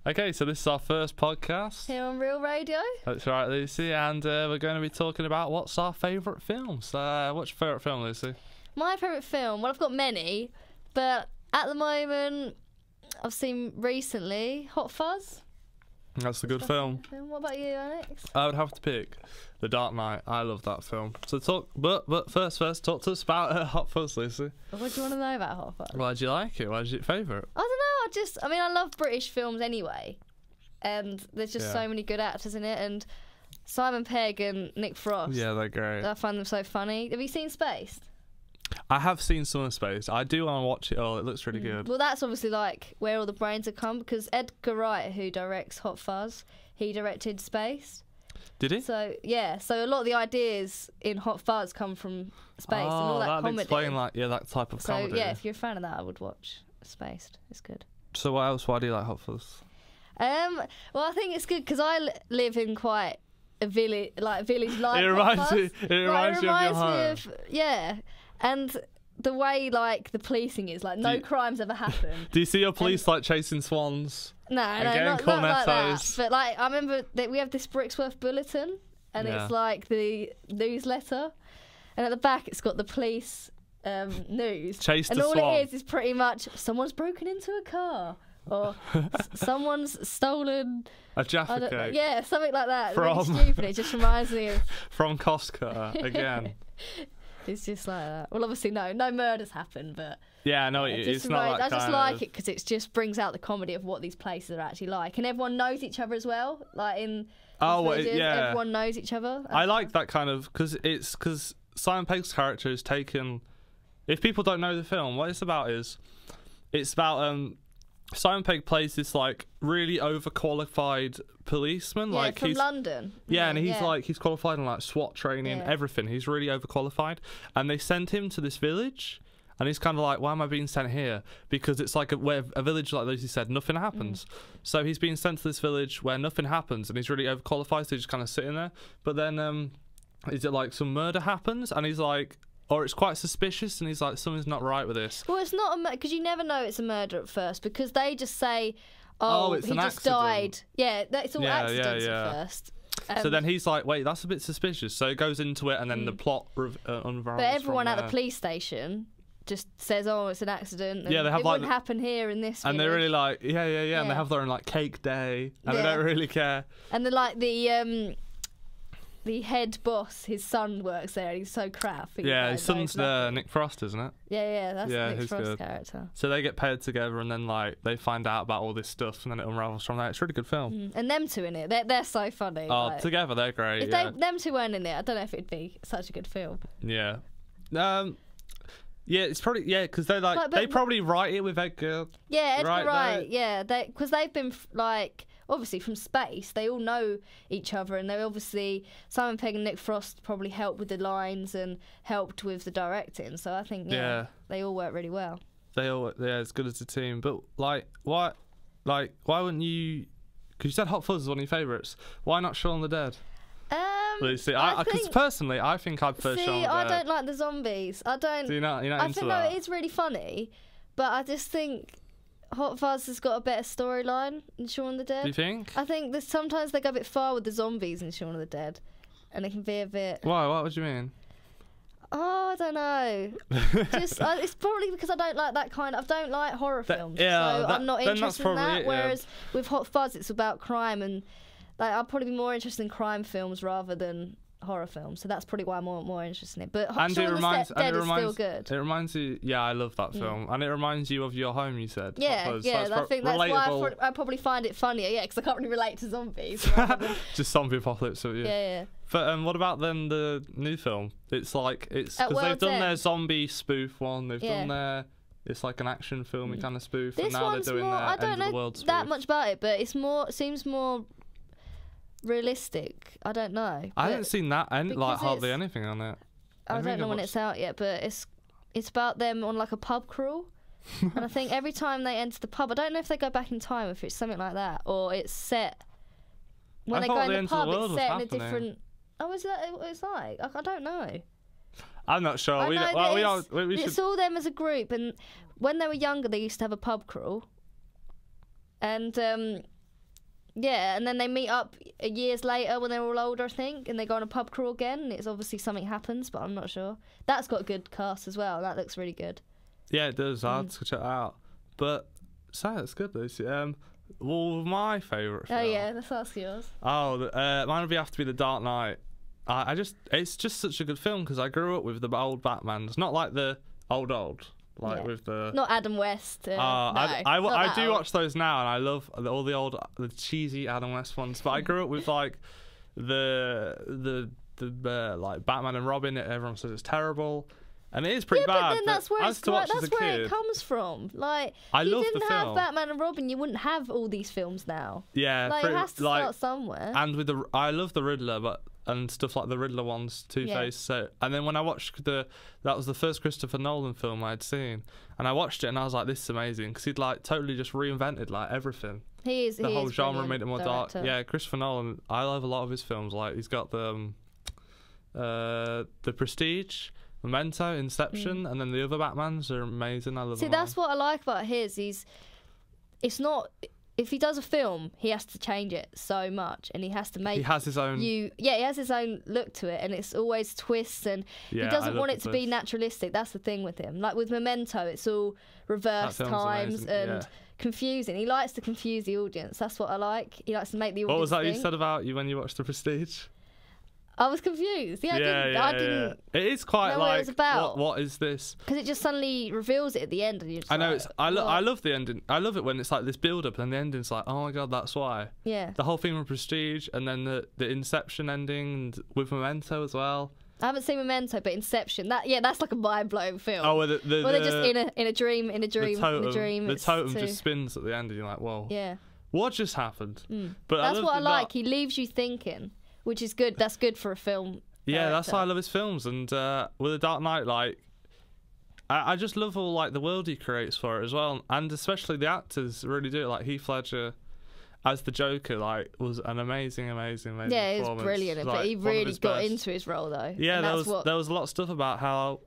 Okay, so this is our first podcast. Here on Real Radio. That's right, Lucy, and we're going to be talking about what's our favourite films. What's your favourite film, Lucy? My favourite film, well, I've got many, but at the moment, I've seen recently Hot Fuzz. That's a good film. What about you, Alex? I would have to pick The Dark Knight. I love that film. So but first, talk to us about Hot Fuzz, Lucy. What do you want to know about Hot Fuzz? Why do you like it? Why is it your favourite? I don't know. I love British films anyway, and there's just so many good actors in it, and Simon Pegg and Nick Frost. Yeah, they're great. I find them so funny. Have you seen Spaced? I have seen some of Space. I do want to watch it all. It looks really good. Well, that's obviously like where all the brains have come, because Edgar Wright, who directs Hot Fuzz, he directed Space. Did he? So yeah, so a lot of the ideas in Hot Fuzz come from Space and all that comedy. That'd explain that type of comedy. So yeah, if you're a fan of that, I would watch Spaced. It's good. So what else? Why do you like Hot Fuzz? Well, I think it's good because I live in quite a village like. It reminds you of your home. Yeah. And the way, like, the policing is, like, no crimes ever happen. Do you see your police, like, chasing swans? No, not like that. But, like, I remember that we have this Brixworth Bulletin, and it's, like, the newsletter. And at the back, it's got the police news. Chase and the all swan. it is pretty much, someone's broken into a car. Or someone's stolen... A Jaffa cake. Yeah, something like that. Really stupid. It just reminds me of... From Costco, again. It's just like that. Well, obviously, no murders happen, but yeah, no, it's not that. I just like it because it just brings out the comedy of what these places are actually like, and everyone knows each other as well. Like in everyone knows each other. I like that kind of because Simon Pegg's character is taken. If people don't know the film, what it's about Simon Pegg plays this like really overqualified policeman, like from he's London. and he's qualified in like SWAT training, everything. He's really overqualified, and they send him to this village, and he's kind of like, why am I being sent here? Because it's like a village, like Lucy said, nothing happens. So he's being sent to this village where nothing happens, and he's really overqualified, so he's just kind of sitting there. But then is it like some murder happens, and he's like, or it's quite suspicious, and he's like, something's not right with this. Well, it's not because you never know it's a murder at first, because they just say, oh it's he an just accident. Died. Yeah, it's all accidents at first. So then he's like, wait, that's a bit suspicious. So it goes into it, and then the plot unravels. But everyone at the police station just says, oh, it's an accident. And they have it wouldn't happen here in this and village. they're really like, and they have their own like cake day, and they don't really care. And then like the head boss, his son works there, and he's so crap. His son's Nick Frost, isn't it? Yeah, that's Nick Frost's character. So they get paired together, and then like they find out about all this stuff, and then it unravels from there. It's a really good film. And them two in it, they're so funny. Oh, like, together they're great. If them two weren't in it, I don't know if it'd be such a good film. Yeah. Yeah, it's probably because they they probably write it with Edgar. Yeah, Edgar Wright. Yeah, because they've been like. Obviously, from Space, they all know each other, and they obviously Simon Pegg and Nick Frost probably helped with the lines and helped with the directing. So I think they all work really well. They all as good as a team. But why wouldn't you? Because you said Hot Fuzz is one of your favourites. Why not Shaun of the Dead? Lucy, because personally, I think I'd prefer Shaun of the Dead. I don't like the zombies. I don't. So you're not into that? I think it is really funny, but I just think Hot Fuzz has got a better storyline than Shaun of the Dead. Do you think? I think that sometimes they go a bit far with the zombies in Shaun of the Dead, and it can be a bit. Why? What would you mean? Oh, I don't know. It's probably because I don't like that kind. I don't like horror films. I'm not interested in that. Whereas with Hot Fuzz, it's about crime, and like I'd probably be more interested in crime films rather than horror films. So that's probably why I'm more interested in it. But Shaun of the Dead is still good. It reminds you. Yeah, I love that film, and it reminds you of your home. You said. Yeah, I think that's why I probably find it funnier. Yeah, because I can't really relate to zombies. Just zombie apocalypse. Yeah. But what about then the new film? It's like because they've done their zombie spoof one. They've done their. It's like an action film kind of spoof, and now they're doing their End of the World spoof. I don't know that much about it, but it seems more realistic. I don't know. I haven't seen that and like hardly anything on it. I don't know when it's out yet, but it's about them on like a pub crawl. And I think every time they enter the pub, I don't know if they go back in time, if it's something like that, or it's set when they go in the pub. It's set in a different. Oh, is that what it's like? I don't know. I'm not sure. It's all them as a group, and when they were younger, they used to have a pub crawl, and Yeah, and then they meet up years later when they're all older, I think, and they go on a pub crawl again, and it's obviously something happens, but I'm not sure. That's got a good cast as well. That looks really good. Yeah, it does. I'll have to check that out. But, so it's good, Lucy. Well, my favourite film. Oh, yeah, let's ask yours. Oh, mine would have to be The Dark Knight. It's just such a good film because I grew up with the old Batmans. Not like the old, with the... Not Adam West. No, I do watch those now, and I love all the cheesy Adam West ones. But I grew up with like the like Batman and Robin. Everyone says it's terrible, and it is pretty bad. But then that's where it comes from. Like, if you didn't have Batman and Robin, you wouldn't have all these films now. Yeah, like it has to start somewhere. And I love the Riddler, and stuff like the Riddler ones, Two-Face. So, and then when I watched that was the first Christopher Nolan film I'd seen, and I watched it and I was like, this is amazing because he'd like totally just reinvented like everything. The whole genre, made it more dark. Yeah, Christopher Nolan. I love a lot of his films. Like he's got the Prestige, Memento, Inception, and then the other Batmans are amazing. I love them. See, that's what I like about his. It's not. If he does a film, he has to change it so much, and he has to make. He has his own. He has his own look to it, and it's always twists, and he doesn't want it to be naturalistic. That's the thing with him. Like with Memento, it's all reverse times and confusing. He likes to confuse the audience. That's what I like. He likes to make the audience. What was that you said about you when you watched The Prestige? I was confused. I didn't. It is quite know like what it was about. What is this? Because it just suddenly reveals it at the end, and you're just I love the ending. I love it when it's like this build up, and the ending's like, oh my god, that's why. Yeah. The whole thing with Prestige, and then the Inception ending, and with Memento as well. I haven't seen Memento, but Inception. That's like a mind blowing film. Oh, they're just in a dream. The totem just spins at the end, and you're like, whoa. Yeah. What just happened? But that's what I like. He leaves you thinking. Which is good. That's good for a film. Yeah, that's why I love his films. And with The Dark Knight, like, I just love all like the world he creates for it as well, and especially the actors really do it. Like Heath Ledger as the Joker, like, was an amazing performance. Yeah, it was brilliant. But he really got into his role though. Yeah, there was a lot of stuff about how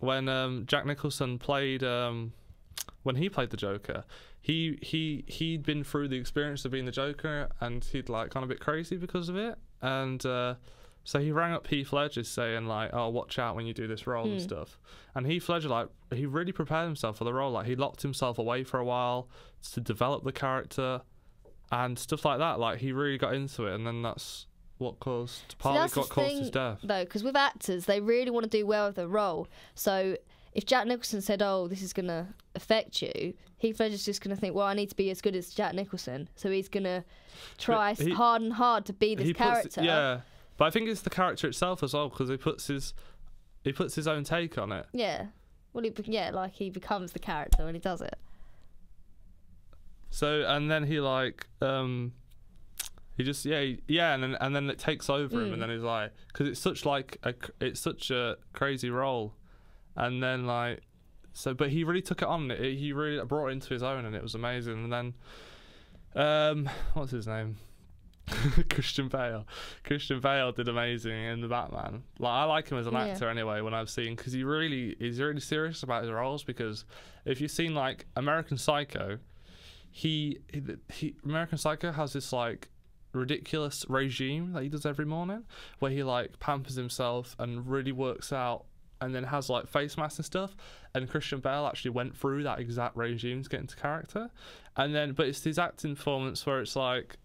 when Jack Nicholson played when he played the Joker, he'd been through the experience of being the Joker, and he'd like gone a bit crazy because of it. And so he rang up Heath Ledger saying like, oh, watch out when you do this role and stuff. And Heath Ledger, like, he really prepared himself for the role. Like, he locked himself away for a while to develop the character and stuff like that. Like, he really got into it, and then that's what caused his death. Though, because with actors, they really want to do well with their role. So if Jack Nicholson said, oh, this is going to affect you, Heath Ledger's just going to think, well, I need to be as good as Jack Nicholson. So he's going to try hard to be this character. Yeah, but I think it's the character itself as well, because he puts his own take on it. Yeah. Well, he becomes the character when he does it. So, and then he like, he just, and then it takes over him, and then he's like, because it's such a crazy role. And then like, but he really took it on. He really brought it into his own, and it was amazing. And then, what's his name? Christian Bale. Christian Bale did amazing in the Batman. Like, I like him as an actor anyway. When I've seen, because he's really serious about his roles. Because if you've seen like American Psycho, American Psycho has this like ridiculous regime that he does every morning, where he like pampers himself and really works out, and then has like face masks and stuff. And Christian Bale actually went through that exact regime to get into character. And then, but it's his acting performance where it's like,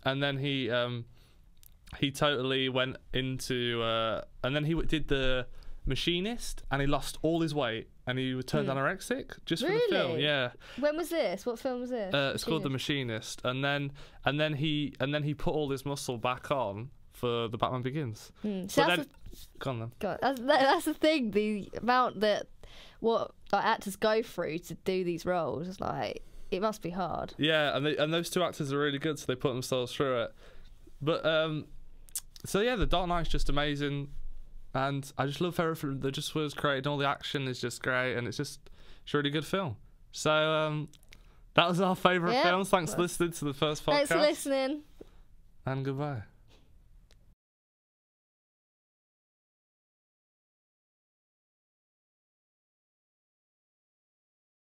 and then he totally went into, and then he did The Machinist, and he lost all his weight, and he turned anorexic just for the film. Yeah. When was this? What film was this? It's called The Machinist, and then he put all his muscle back on for The Batman Begins. So go on then. That's the thing. The amount that what actors go through to do these roles is like, it must be hard. Yeah, and those two actors are really good, so they put themselves through it. But so yeah, The Dark Knight's just amazing, and I just love everything that just was created. All the action is just great, and it's a really good film. So that was our favourite films. Thanks for listening to the first podcast. Thanks for listening. And goodbye.